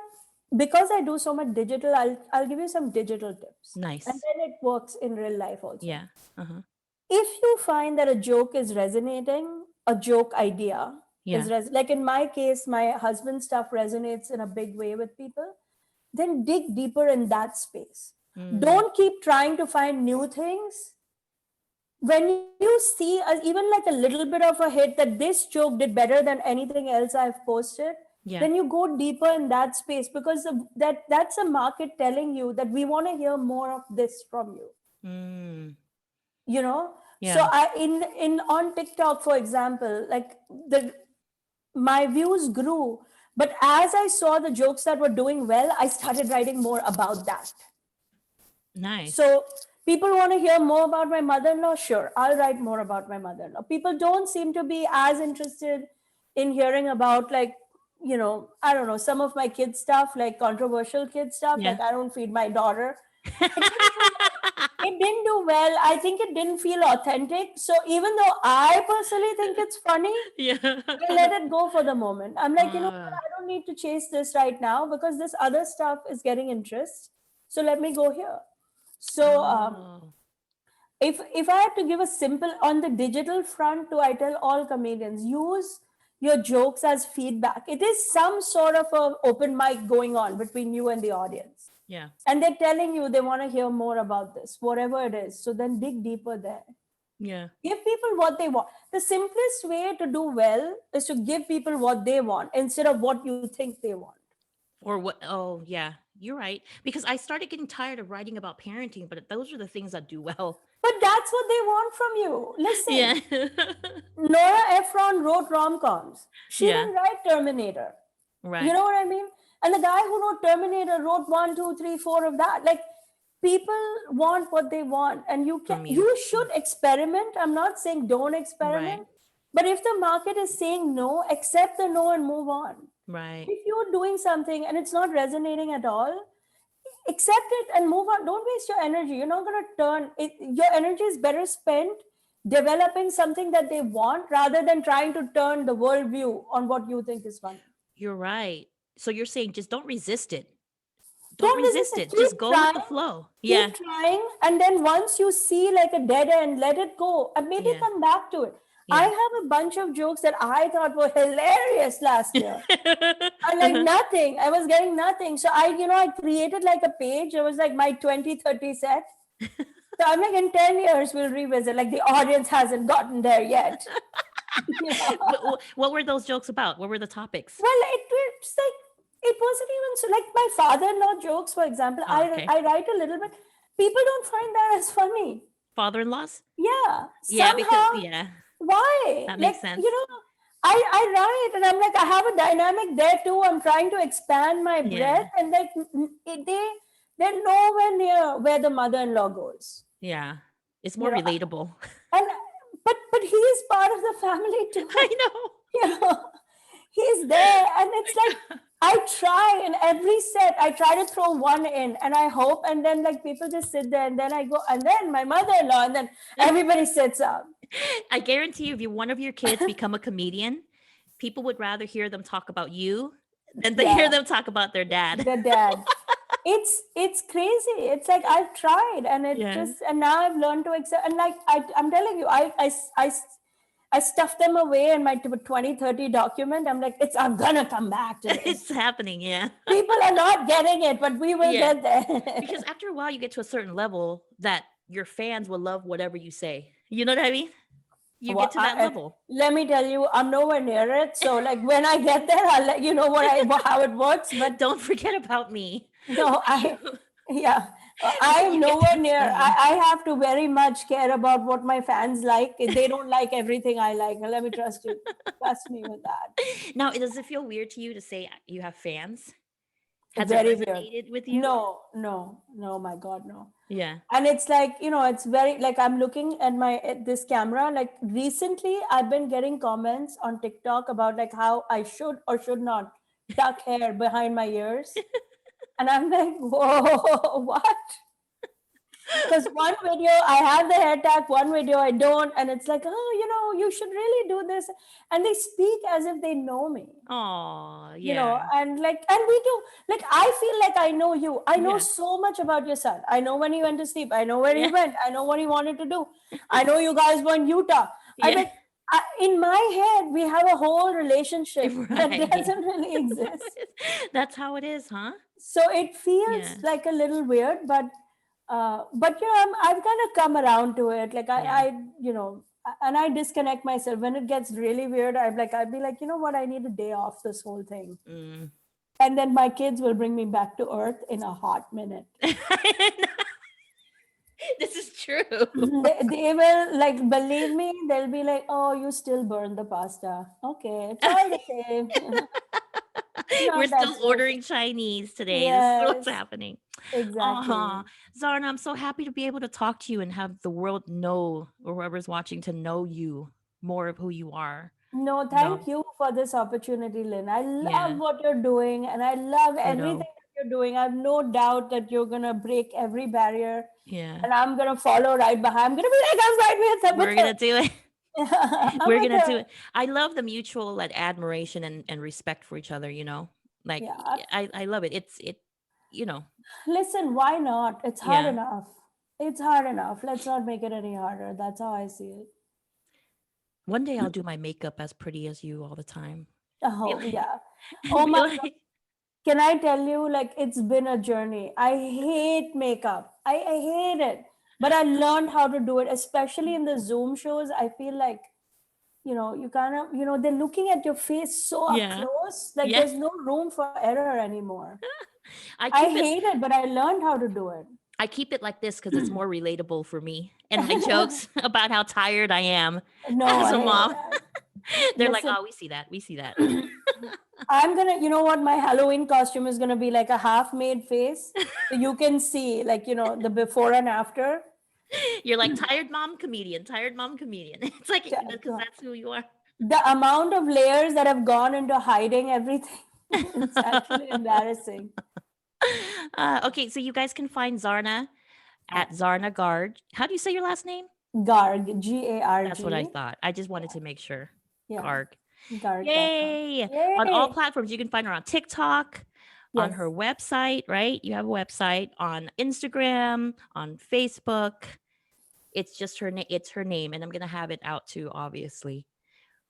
Because I do so much digital, I'll give you some digital tips, and Nice. then it works in real life also. Yeah. Uh-huh. If you find that a joke is resonating, a joke idea is Yeah. like in my case, my husband's stuff resonates in a big way with people, then dig deeper in that space. Mm. Don't keep trying to find new things. When you see even like a little bit of a hit that this joke did better than anything else I've posted, Yeah. then you go deeper in that space because that's a market telling you that we want to hear more of this from you. Mm. you know so Yeah. I in on TikTok, for example, like the my views grew, but as I saw the jokes that were doing well, I started writing more about that. Nice. So people want to hear more about my mother-in-law, sure, I'll write more about my mother-in-law. People don't seem to be as interested in hearing about, like, I don't know, some of my kids stuff, like controversial kid stuff, Yeah. like I don't feed my daughter. It didn't do well. I think it didn't feel authentic. So even though I personally think it's funny, Yeah. I let it go for the moment. I'm like, what? Uh, I don't need to chase this right now because this other stuff is getting interest. So let me go here. So oh. if I had to give a simple on the digital front, I tell all comedians, use your jokes as feedback. It is some sort of a open mic going on between you and the audience, Yeah. and they're telling you they want to hear more about this, whatever it is. So then dig deeper there. Yeah. Give people what they want. The simplest way to do well is to give people what they want instead of what you think they want. Or what? Oh, yeah. You're right. Because I started getting tired of writing about parenting, but those are the things that do well. But that's what they want from you. Yeah. Listen, Nora Ephron wrote rom-coms. She Yeah. didn't write Terminator. You Right. know what I mean? And the guy who wrote Terminator wrote one, two, three, four of that. Like, people want what they want, and From you. you should experiment. I'm not saying don't Right. experiment, but if the market is saying no, accept the no and move on. Right. If you're doing something and it's not resonating at all, accept it and move on. Don't waste your energy. You're not going to turn it. Your energy is better spent developing something that they want rather than trying to turn the worldview on what you think is funny. You're right. So you're saying just don't resist it. Don't Don't resist resist it. it. Just go with the Trying, flow. Yeah. keep trying, and then once you see like a dead end, let it go, and maybe Yeah. come back to it. I Yeah. have a bunch of jokes that I thought were hilarious last year. And like nothing. I was getting nothing. So I created like a page. It was like my 2030 set. So I'm like, in 10 years, we'll revisit. Like the audience hasn't gotten there yet. You know? What were those jokes about? What were the topics? Well, it's like, it wasn't even so, like my father-in-law jokes, for example, Oh, okay. I write a little bit. People don't find that as funny. Father-in-laws? Yeah. Yeah, because Somehow, why? that Like, makes sense. I write and I'm like, I have a dynamic there too. I'm trying to expand my Yeah. breadth, and like they're nowhere near where the mother-in-law goes. Yeah. It's You more know, relatable. and but he is part of the family too. I know. You know, he's there, and it's like I try in every set. I try to throw one in, and I hope, and then like people just sit there, and then I go, and then my mother-in-law, and then everybody sits up. I guarantee you, if one of your kids become a comedian, people would rather hear them talk about you than to hear Yeah, them talk about their dad. the dad. It's crazy. It's like I've tried, and Yeah. and now I've learned to accept. And like I'm telling you, I stuffed them away in my 2030 document. I'm like, I'm gonna come back to this. It's happening, yeah. People are not getting it, but we will Yeah. get there. Because after a while, you get to a certain level that your fans will love whatever you say. You know what I mean? You Well, get to that level. let me tell you, I'm nowhere near it. So like when I get there, I'll let you know how it works. But Don't forget about me. no, yeah, I am You get nowhere to near. explain. I have to very much care about what my fans like. They don't like everything I like. Let me trust you. Trust me with that. Now, does it feel weird to you to say you have fans? Has it Very weird. resonated with you? No, my God, no. Yeah. And it's like, it's very like I'm looking at this camera. Like recently, I've been getting comments on TikTok about like how I should or should not tuck hair behind my ears. And I'm like, whoa, what? Because one video I have the hair tag, one video I don't, and it's like, oh, you should really do this, and they speak as if they know me. Oh, You yeah. know, and we do, like I feel like I know you. I know Yeah. so much about your son. I know when he went to sleep. I know where he Yeah. went. I know what he wanted to do. I know you guys were in Utah. I Yeah. mean, in my head, we have a whole relationship that Right. doesn't really exist. That's how it is, huh? So it feels Yeah. like a little weird, but I've kind of come around to it. Like and I disconnect myself when it gets really weird. I'd be like, you know what? I need a day off this whole thing, and then my kids will bring me back to earth in a hot minute. This is true. They will, like, believe me. They'll be like, "Oh, you still burn the pasta? Okay, it's all the same." We're Not that still ordering serious. Chinese today. This is what's Yes, happening. exactly. Zarna, I'm so happy to be able to talk to you and have the world know, or whoever's watching, to know you more of who you are. No, thank you for this opportunity, Lynn. I Yeah. love what you're doing, and I love everything Ditto. that you're doing. I have no doubt that you're gonna break every barrier, Yeah. and I'm gonna follow right behind. I'm gonna be like, I'm right with her. We're gonna do it. I'm We're with gonna her. do it. I love the mutual like admiration and respect for each other, Like Yeah. I love it. You know. Listen, why not? It's hard Yeah. enough. It's hard enough. Let's not make it any harder. That's how I see it. One day I'll do my makeup as pretty as you all the time. Oh, Be yeah. like, Oh be my God. like Can I tell you, like, it's been a journey. I hate makeup. I hate it. But I learned how to do it, especially in the Zoom shows. I feel like, you kind of, they're looking at your face so up yeah. close. Like, Yeah. there's no room for error anymore. I I keep it hate it, but I learned how to do it. I keep it like this because it's more relatable for me. And my jokes about how tired I am No, as I a hate mom. that. They're like, Listen, oh, we see that. We see that. I'm gonna, you know what, my Halloween costume is gonna be like a half-made face. So you can see, like, the before and after. You're like tired mom comedian, tired mom comedian. It's like Yeah, because that's who you are. the amount of layers that have gone into hiding everything, it's actually embarrassing. Okay, so you guys can find Zarna at Zarna Garg. How do you say your last name? Garg, G-A-R-G. That's what I thought. I just wanted to make sure. Yeah, Garg. garg.com. Yay! On all Yay! platforms, you can find her on TikTok, on Yes. her website, right? You have a website on Instagram, on Facebook. It's just her name. It's her name, and I'm gonna have it out too, obviously.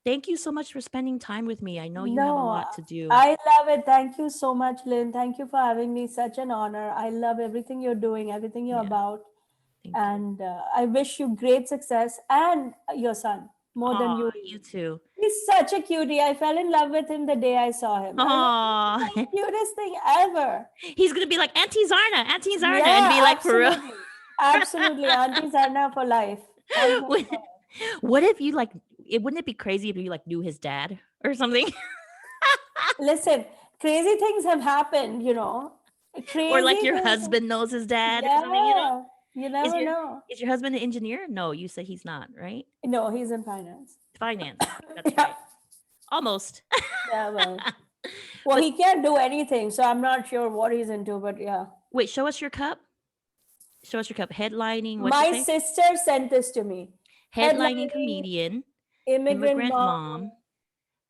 Thank you so much for spending time with me. I know you have a No, lot to do. I love it. Thank you so much, Lynn. Thank you for having me. Such an honor. I love everything you're doing, everything you're Yeah. about. Thank you. And I wish you great success and your son more than Aw, you. you too. He's such a cutie. I fell in love with him the day I saw him. I was Aw. like, "This is the cutest thing ever." He's gonna be like Auntie Zarna, and Yeah, be like, for real. absolutely. Absolutely. Auntie Zarna for life. Hugs her What, for life. what if you like? Wouldn't it be crazy if you like knew his dad or something, Listen, crazy things have happened, or like Crazy your things. husband knows his dad or something? Yeah. You Is never your know. is your husband an engineer? No, you said he's not, right? No, he's in finance. Finance. That's Yeah. right. Almost. Yeah, well. Well, But he can't do anything, so I'm not sure what he's into, but yeah. wait, show us your cup. Show us your cup. Headlining. What'd you My say? sister sent this to me. Headlining Headlining comedian, immigrant immigrant mom, mom,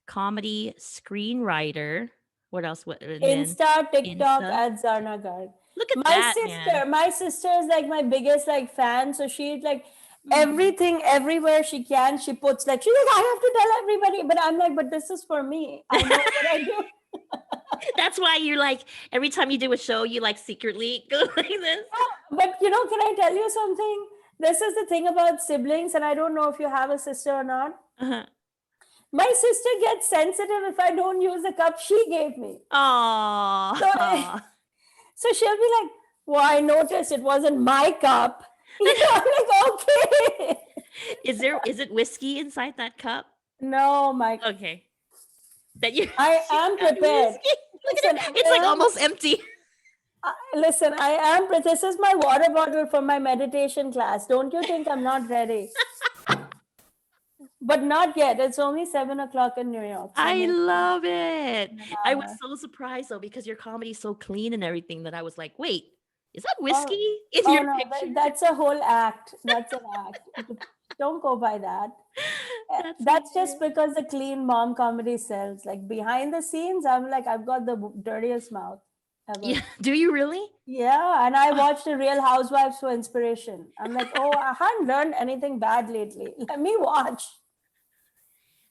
comedy screenwriter. What else? What? And then Insta, TikTok Insta. at Zarna Garg. Look at that, man. My sister is like my biggest like fan. So she's like Mhm. everything, everywhere she can, she puts like, she's like, I have to tell everybody. But I'm like, but this is for me. I know what I do. That's why you're like every time you do a show, you like secretly go like this. But can I tell you something? This is the thing about siblings, and I don't know if you have a sister or not. Uh-huh. My sister gets sensitive if I don't use the cup she gave me. Aww. So she'll be like, well, I noticed it wasn't my cup. I'm like, okay. Is it whiskey inside that cup? No, my. Okay. That you. I She's am got prepared. whiskey. Look Listen, at it. It's like almost empty. Listen, I am. This is my water bottle from my meditation class. Don't you think I'm not ready? But not yet. It's only 7 o'clock in New York. So I maybe love it. an I was hour. so surprised though because your comedy's so clean and everything that I was like, wait, is that Oh, whiskey in oh your no, picture? that's a whole act. That's an act. Don't go by that. That's just because the clean mom comedy sells. Like behind the scenes, I'm like, I've got the dirtiest mouth ever. Yeah. Do you really? Yeah, and I watched the Real Housewives for inspiration. I'm like, oh, I haven't learned anything bad lately. Let me watch.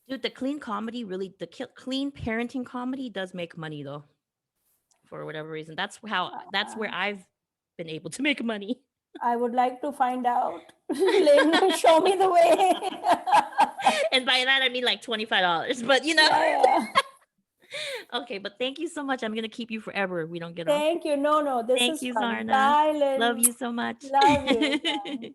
Dude, the clean comedy really, clean parenting comedy does make money though, for whatever reason. That's where I've been able to make money. I would like to find out. Show me the way. And by that I mean like $25, but Yeah. Okay, but thank you so much. I'm gonna keep you forever. We don't get off. Thank you. No, this Thank is you, fun. Zarna. Bye, Lynn. Love you so much. Love you. Bye.